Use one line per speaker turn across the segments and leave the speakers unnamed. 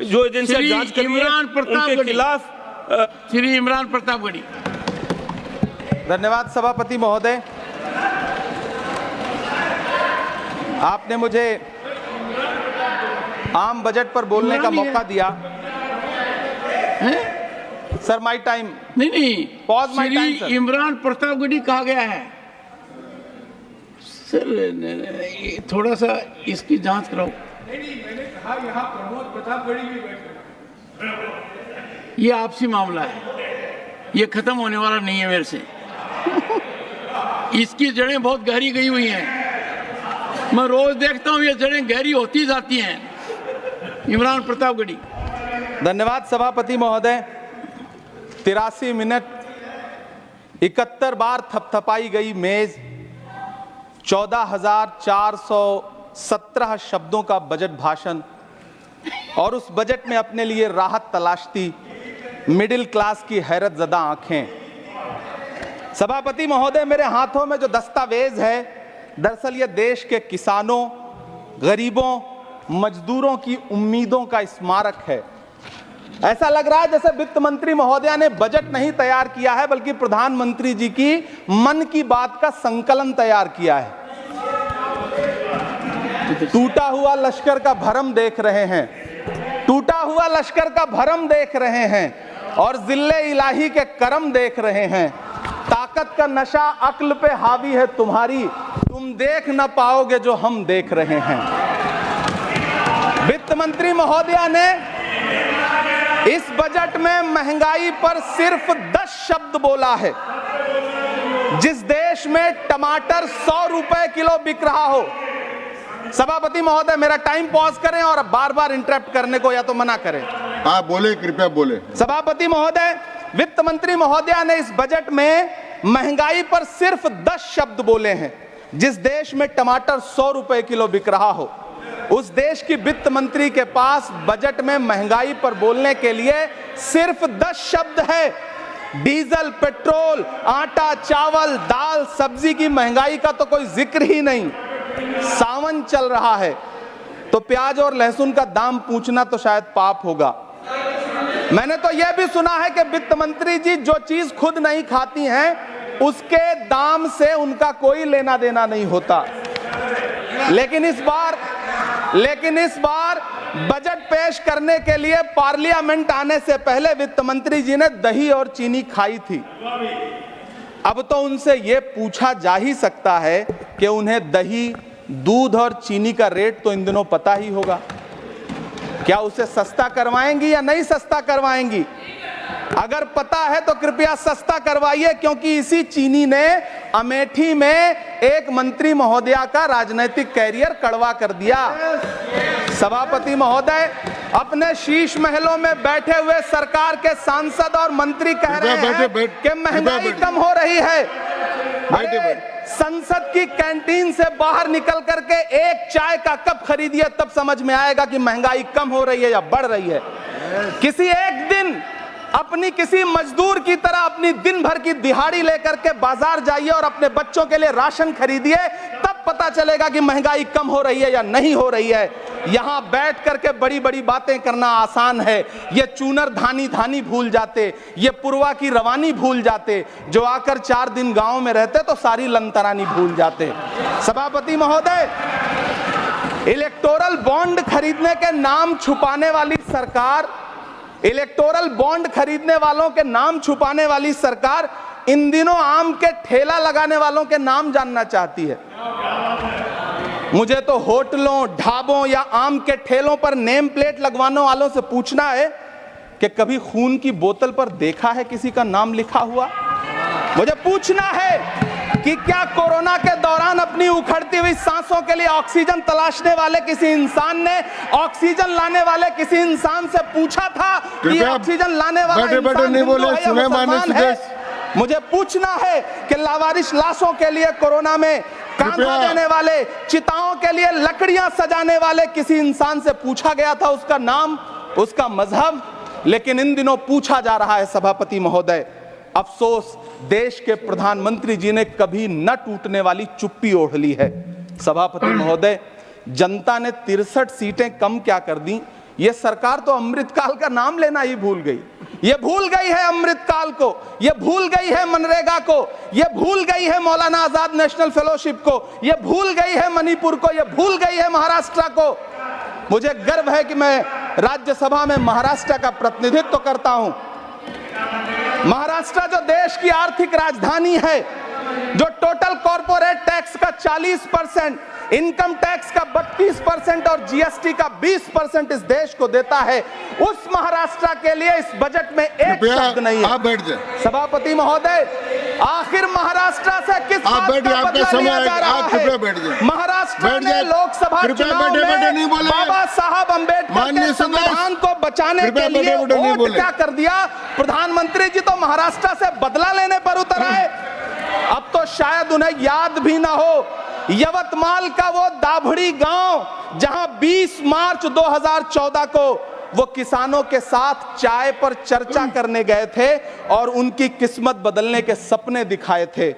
जो एजेंसियां जांच कर रही हैं उनके खिलाफ
श्री इमरान प्रतापगढ़ी।
धन्यवाद सभापति महोदय, आपने मुझे आम बजट पर बोलने का मौका दिया। Sir my time.
नहीं,
pause my time sir.
Imran Pratapgarhi कहा गया है सर, थोड़ा सा इसकी जांच कराओ।
मैंने कहा यहाँ प्रमोद प्रतापगढ़ी भी बैठे।
ये आपसी मामला है, ये खत्म होने वाला नहीं है मेरे से। इसकी जड़ें बहुत गहरी गई हुई हैं, मैं रोज देखता हूँ ये जड़ें गहरी होती जाती हैं। इमरान प्रतापगढ़ी।
धन्यवाद सभापति महोदय। 83 मिनट 71 बार थपथपाई गई मेज, 14,417 शब्दों का बजट भाषण और उस बजट में अपने लिए राहत तलाशती मिडिल क्लास की हैरत ज़दा आंखें। सभापति महोदय, मेरे हाथों में जो दस्तावेज है दरअसल ये देश के किसानों, गरीबों, मजदूरों की उम्मीदों का स्मारक है। ऐसा लग रहा है जैसे वित्त मंत्री महोदया ने बजट नहीं तैयार किया है बल्कि प्रधानमंत्री जी की मन की बात का संकलन तैयार किया है। टूटा हुआ लश्कर का भरम देख रहे हैं, टूटा हुआ लश्कर का भरम देख रहे हैं और जिल्ले इलाही के करम देख रहे हैं। ताकत का नशा अक्ल पे हावी है तुम्हारी, तुम देख न पाओगे जो हम देख रहे हैं। वित्त मंत्री महोदया ने इस बजट में महंगाई पर सिर्फ 10 शब्द बोला है। जिस देश में टमाटर 100 रुपए किलो बिक रहा हो, सभापति महोदय मेरा टाइम पॉज करें और बार बार इंटरप्ट करने को या तो मना करें।
हाँ बोले, कृपया बोले।
सभापति महोदय, वित्त मंत्री महोदया ने इस बजट में महंगाई पर सिर्फ 10 शब्द बोले हैं। जिस देश में टमाटर 100 रुपए किलो बिक रहा हो, उस देश की वित्त मंत्री के पास बजट में महंगाई पर बोलने के लिए सिर्फ 10 शब्द है। डीजल, पेट्रोल, आटा, चावल, दाल, सब्जी की महंगाई का तो कोई जिक्र ही नहीं। सावन चल रहा है तो प्याज और लहसुन का दाम पूछना तो शायद पाप होगा। मैंने तो यह भी सुना है कि वित्त मंत्री जी जो चीज खुद नहीं खाती हैं उसके दाम से उनका कोई लेना देना नहीं होता। लेकिन इस बार बजट पेश करने के लिए पार्लियामेंट आने से पहले वित्त मंत्री जी ने दही और चीनी खाई थी। अब तो उनसे यह पूछा जा ही सकता है कि उन्हें दही, दूध और चीनी का रेट तो इन दिनों पता ही होगा। क्या उसे सस्ता करवाएंगी या नहीं सस्ता करवाएंगी? अगर पता है तो कृपया सस्ता करवाइए, क्योंकि इसी चीनी ने अमेठी में एक मंत्री महोदया का राजनीतिक कैरियर कड़वा कर दिया। सभापति महोदय, अपने शीश महलों में बैठे हुए सरकार के सांसद और मंत्री कह रहे हैं कि महंगाई कम हो रही है। संसद की कैंटीन से बाहर निकल करके एक चाय का कप खरीदिए, तब समझ में आएगा कि महंगाई कम हो रही है या बढ़ रही है। किसी एक दिन अपनी किसी मजदूर की तरह अपनी दिन भर की दिहाड़ी लेकर के बाजार जाइए और अपने बच्चों के लिए राशन खरीदिए, तब पता चलेगा कि महंगाई कम हो रही है या नहीं हो रही है। यहां बैठ करके बड़ी बड़ी बातें करना आसान है। ये चूनर धानी धानी भूल जाते, ये पुरवा की रवानी भूल जाते, जो आकर 4 दिन गांव में रहते तो सारी लंतरानी भूल जाते। सभापति महोदय, इलेक्टोरल बॉन्ड खरीदने के नाम छुपाने वाली सरकार, इलेक्टोरल बॉन्ड खरीदने वालों के नाम छुपाने वाली सरकार इन दिनों आम के ठेला लगाने वालों के नाम जानना चाहती है। मुझे तो होटलों, ढाबों या आम के ठेलों पर नेम प्लेट लगवाने वालों से पूछना है कि कभी खून की बोतल पर देखा है किसी का नाम लिखा हुआ? मुझे पूछना है कि क्या कोरोना के दौरान अपनी उखड़ती हुई सांसों के लिए ऑक्सीजन तलाशने वाले किसी इंसान ने ऑक्सीजन लाने वाले किसी इंसान से पूछा था कि ऑक्सीजन लाने वाला इंसान हिंदू है या मुसलमान है? मुझे पूछना है कि लावारिश लाशों के लिए कोरोना में कांधा देने वाले, चिताओं के लिए लकड़ियां सजाने वाले किसी इंसान से पूछा गया था उसका नाम, उसका मजहब? लेकिन इन दिनों पूछा जा रहा है। सभापति महोदय, अफसोस देश के प्रधानमंत्री जी ने कभी न टूटने वाली चुप्पी ओढ़ ली है। सभापति महोदय, जनता ने 63 सीटें कम क्या कर दी, ये सरकार तो अमृतकाल का नाम लेना ही भूल गई। ये भूल गई है अमृतकाल को, ये भूल गई है मनरेगा को, ये भूल गई है मौलाना आजाद नेशनल फेलोशिप को, ये भूल गई है मणिपुर को, ये भूल गई है महाराष्ट्र को। मुझे गर्व है कि मैं राज्यसभा में महाराष्ट्र का प्रतिनिधित्व करता हूं। महाराष्ट्र जो देश की आर्थिक राजधानी है, जो टोटल कॉर्पोरेट टैक्स का 40%, इनकम टैक्स का 32% और जीएसटी का 20% इस देश को देता है, उस महाराष्ट्र के लिए इस बजट में एक शब्द नहीं है।
आप बैठ जाए।
सभापति महोदय, आखिर महाराष्ट्र से किस बात का बदला लिया जा रहा है? महाराष्ट्र ने लोकसभा चुनाव में बाबा साहब अम्बेडकर के संविधान को बचाने के लिए वोट क्या कर दिया? प्रधानमंत्री जी तो महाराष्ट्र से बदला लेने पर उतर आए। अब तो शायद उन्हें याद भी ना हो यवतमाल का वो दाभड़ी गांव जहां 20 मार्च 2014 को वो किसानों के साथ चाय पर चर्चा करने गए थे और उनकी किस्मत बदलने के सपने दिखाए थे।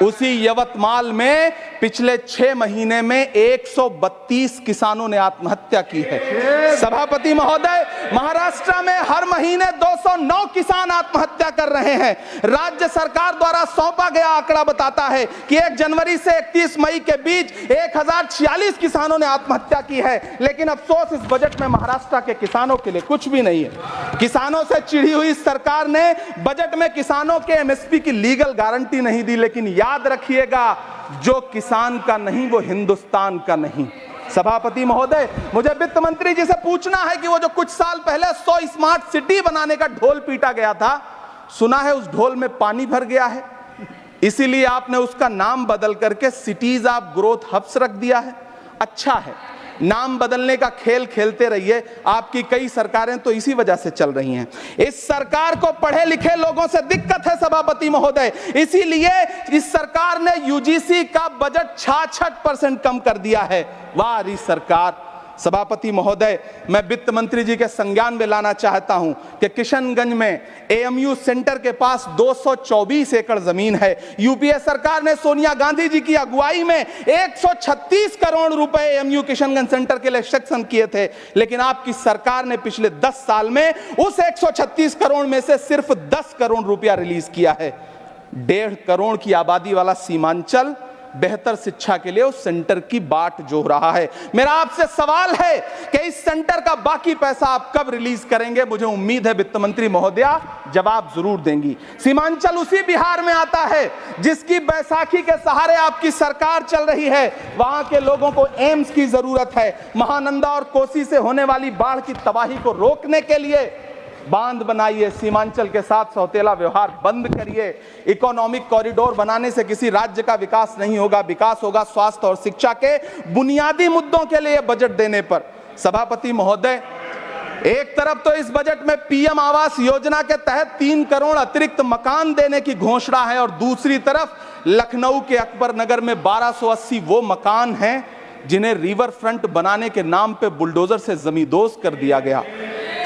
उसी यवतमाल में पिछले 6 महीने में 132 किसानों ने आत्महत्या की है। सभापति महोदय, महाराष्ट्र में हर महीने 209 किसान आत्महत्या कर रहे हैं। राज्य सरकार द्वारा सौंपा गया आंकड़ा बताता है कि 1 जनवरी से 31 मई के बीच 1046 किसानों ने आत्महत्या की है। लेकिन अफसोस, इस बजट में महाराष्ट्र के किसानों के लिए कुछ भी नहीं है। किसानों से चिढ़ी हुई सरकार ने बजट में किसानों के एमएसपी की लीगल गारंटी नहीं दी। लेकिन याद रखिएगा, जो किसान का नहीं वो हिंदुस्तान का नहीं। सभापति महोदय, मुझे वित्त मंत्री जी से पूछना है कि वो जो कुछ साल पहले 100 स्मार्ट सिटी बनाने का ढोल पीटा गया था, सुना है उस ढोल में पानी भर गया है, इसीलिए आपने उसका नाम बदल करके सिटीज ऑफ ग्रोथ हब्स रख दिया है। अच्छा है, नाम बदलने का खेल खेलते रहिए। आपकी कई सरकारें तो इसी वजह से चल रही हैं। इस सरकार को पढ़े लिखे लोगों से दिक्कत है सभापति महोदय, इसीलिए इस सरकार ने यूजीसी का बजट 66% कम कर दिया है। वाह री सरकार। सभापति महोदय, मैं वित्त मंत्री जी के संज्ञान में लाना चाहता हूं कि किशनगंज में एएमयू सेंटर के पास 224 एकड़ जमीन है। यूपीए सरकार ने सोनिया गांधी जी की अगुवाई में 136 करोड़ रुपए एएमयू किशनगंज सेंटर के लिए सेक्शन किए थे। लेकिन आपकी सरकार ने पिछले 10 साल में उस 136 करोड़ में से सिर्फ 10 करोड़ रुपया रिलीज किया है। 1.5 करोड़ की आबादी वाला सीमांचल बेहतर शिक्षा के लिए उस सेंटर की बाट जोह रहा है। मेरा आपसे सवाल है कि इस सेंटर का बाकी पैसा आप कब रिलीज करेंगे? मुझे उम्मीद है वित्त मंत्री महोदया जवाब जरूर देंगी। सीमांचल उसी बिहार में आता है जिसकी बैसाखी के सहारे आपकी सरकार चल रही है। वहां के लोगों को एम्स की जरूरत है। महानंदा और कोसी से होने वाली बाढ़ की तबाही को रोकने के लिए बांध बनाइए, सीमांचल के साथ सौतेला व्यवहार बंद करिए। इकोनॉमिक कॉरिडोर बनाने से किसी राज्य का विकास नहीं होगा, विकास होगा स्वास्थ्य और शिक्षा के बुनियादी मुद्दों के लिए बजट देने पर। सभापति महोदय, एक तरफ तो इस बजट में पीएम आवास योजना के तहत 3 करोड़ अतिरिक्त मकान देने की घोषणा है और दूसरी तरफ लखनऊ के अकबर नगर में 1280 वो मकान हैं जिन्हें रिवर फ्रंट बनाने के नाम पे बुलडोजर से जमींदोज कर दिया गया।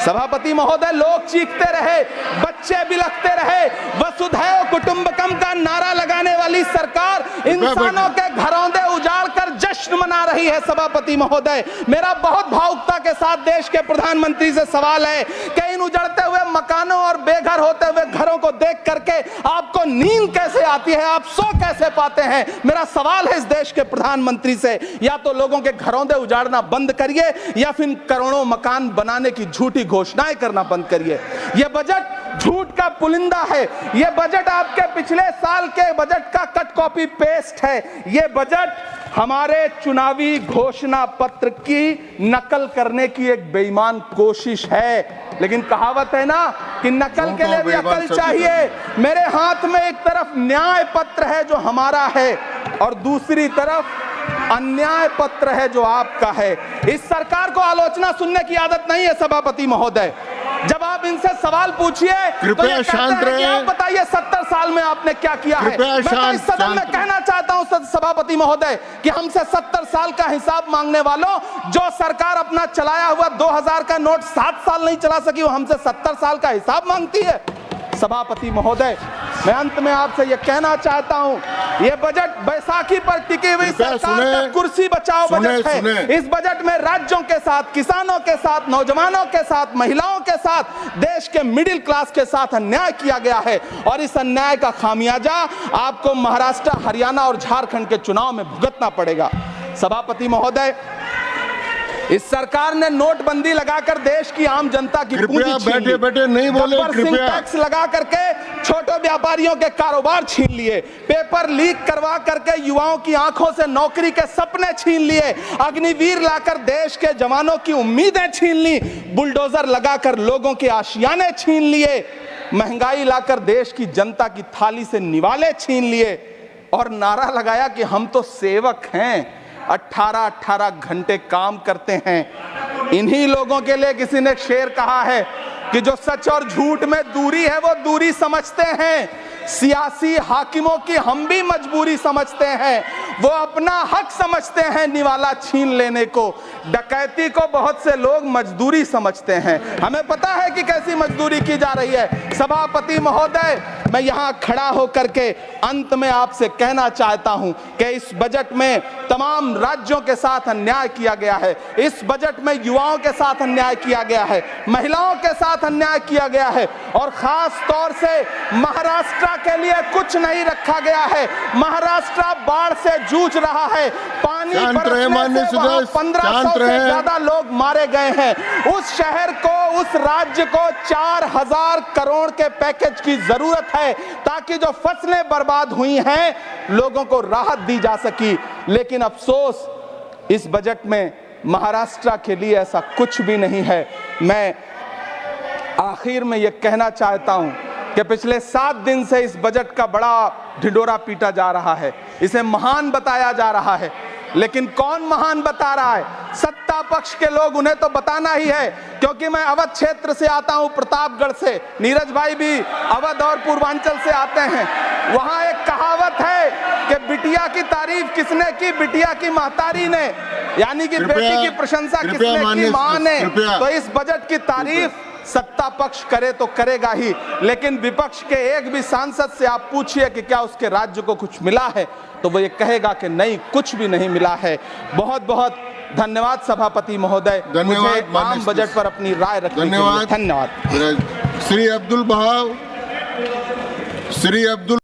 सभापति महोदय, लोग चीखते रहे, बच्चे बिलखते रहे, वसुधैव कुटुंबकम का नारा लगाने वाली सरकार इंसानों के घरौंदे उजाड़ कर जश्न मना रही है। सभापति महोदय, मेरा बहुत भावुकता के साथ देश के प्रधानमंत्री से सवाल है कि इन उजड़ते हुए मकानों और बेघर होते हुए घरों को देख करके आपको नींद कैसे आती है, आप सो कैसे पाते हैं? मेरा सवाल है इस देश के प्रधानमंत्री से, या तो लोगों के घरौंदे उजाड़ना बंद करिए या फिर करोड़ों मकान बनाने की झूठी घोषणाएं करना बंद करिए। यह बजट झूठ का पुलिंदा है। यह बजट आपके पिछले साल के बजट का कट कॉपी पेस्ट है। यह बजट हमारे चुनावी घोषणा पत्र की नकल करने की एक बेईमान कोशिश है। लेकिन कहावत है ना कि नकल के लिए भी अकल चाहिए। मेरे हाथ में एक तरफ न्याय पत्र है जो हमारा है और दूसरी तरफ अन्याय पत्र है जो आपका है। इस सरकार को आलोचना सुनने की आदत नहीं है सभापति महोदय। जब आप इनसे सवाल पूछिए तो ये कहते हैं कि आप बताइए 70 साल में आपने क्या किया है। मैं तो इस सदन में कहना चाहता हूं सभापति महोदय कि हमसे 70 साल का हिसाब मांगने वालों, जो सरकार अपना चलाया हुआ 2000 का नोट 7 साल नहीं चला सकी, वो हमसे 70 साल का हिसाब मांगती है। सभापति महोदय, मैं अंत में आपसे यह कहना चाहता हूं ये बजट बैसाखी पर टिकी हुई
कृपया
सरकार
सुने।
का कुर्सी बचाओ बजट है।
सुने।
इस बजट में राज्यों के साथ, किसानों के साथ, नौजवानों के साथ, महिलाओं के साथ, देश के मिडिल क्लास के साथ अन्याय किया गया है और इस अन्याय का खामियाजा आपको महाराष्ट्र, हरियाणा और झारखंड के चुनाव में भुगतना पड़ेगा। सभापति महोदय, इस सरकार ने नोटबंदी लगाकर देश की आम जनता की पूंजी छीन ली।
बैठे बैठे नहीं बोले,
गब्बर सिंह
कृपया।
टैक्स लगा करके छोटे व्यापारियों के कारोबार छीन लिए, पेपर लीक करवा करके युवाओं की आंखों से नौकरी के सपने छीन लिए, अग्निवीर लाकर देश के जवानों की उम्मीदें छीन ली, बुलडोजर लगाकर लोगों के आशियाने छीन लिए, महंगाई लाकर देश की जनता की थाली से निवाले छीन लिए और नारा लगाया कि हम तो सेवक हैं, 18-18 घंटे काम करते हैं। इन्हीं लोगों के लिए किसी ने शेर कहा है कि जो सच और झूठ में दूरी है वो दूरी समझते हैं, सियासी हाकिमों की हम भी मजबूरी समझते हैं, वो अपना हक समझते हैं निवाला छीन लेने को, डकैती को बहुत से लोग मजदूरी समझते हैं। हमें पता है कि कैसी मजदूरी की जा रही है। सभापति महोदय, मैं यहाँ खड़ा होकर के अंत में आपसे कहना चाहता हूं कि इस बजट में तमाम राज्यों के साथ अन्याय किया गया है, इस बजट में युवाओं के साथ अन्याय किया गया है, महिलाओं के साथ अन्याय किया गया है और खास तौर से महाराष्ट्र के लिए कुछ नहीं रखा गया है। महाराष्ट्र बाढ़ से जूझ रहा है, पानी बरसने से वहां 1500 से ज्यादा लोग मारे गए हैं। उस शहर को, उस राज्य को 4000 करोड़ के पैकेज की जरूरत है ताकि जो फसलें बर्बाद हुई हैं लोगों को राहत दी जा सकी। लेकिन अफसोस, इस बजट में महाराष्ट्र के लिए ऐसा कुछ भी नहीं है। मैं आखिर में यह कहना चाहता हूं कि पिछले 7 दिन से इस बजट का बड़ा ढिंढोरा पीटा जा रहा है, इसे महान बताया जा रहा है, लेकिन कौन महान बता रहा है? सत्ता पक्ष के लोग, उन्हें तो बताना ही है। क्योंकि मैं अवध क्षेत्र से आता हूं, प्रतापगढ़ से, नीरज भाई भी अवध और पूर्वांचल से आते हैं। वहां एक कहावत है कि बिटिया की तारीफ किसने की? बिटिया की महतारी ने, यानी कि बेटी की प्रशंसा किसने की? मां ने। तो इस बजट की तारीफ सत्ता पक्ष करे तो करेगा ही, लेकिन विपक्ष के एक भी सांसद से आप पूछिए कि क्या उसके राज्य को कुछ मिला है, तो वो ये कहेगा कि नहीं, कुछ भी नहीं मिला है। बहुत बहुत धन्यवाद सभापति महोदय, मुझे आम बजट पर अपनी राय रखने के लिए धन्यवाद।
श्री अब्दुल बहाव, श्री अब्दुल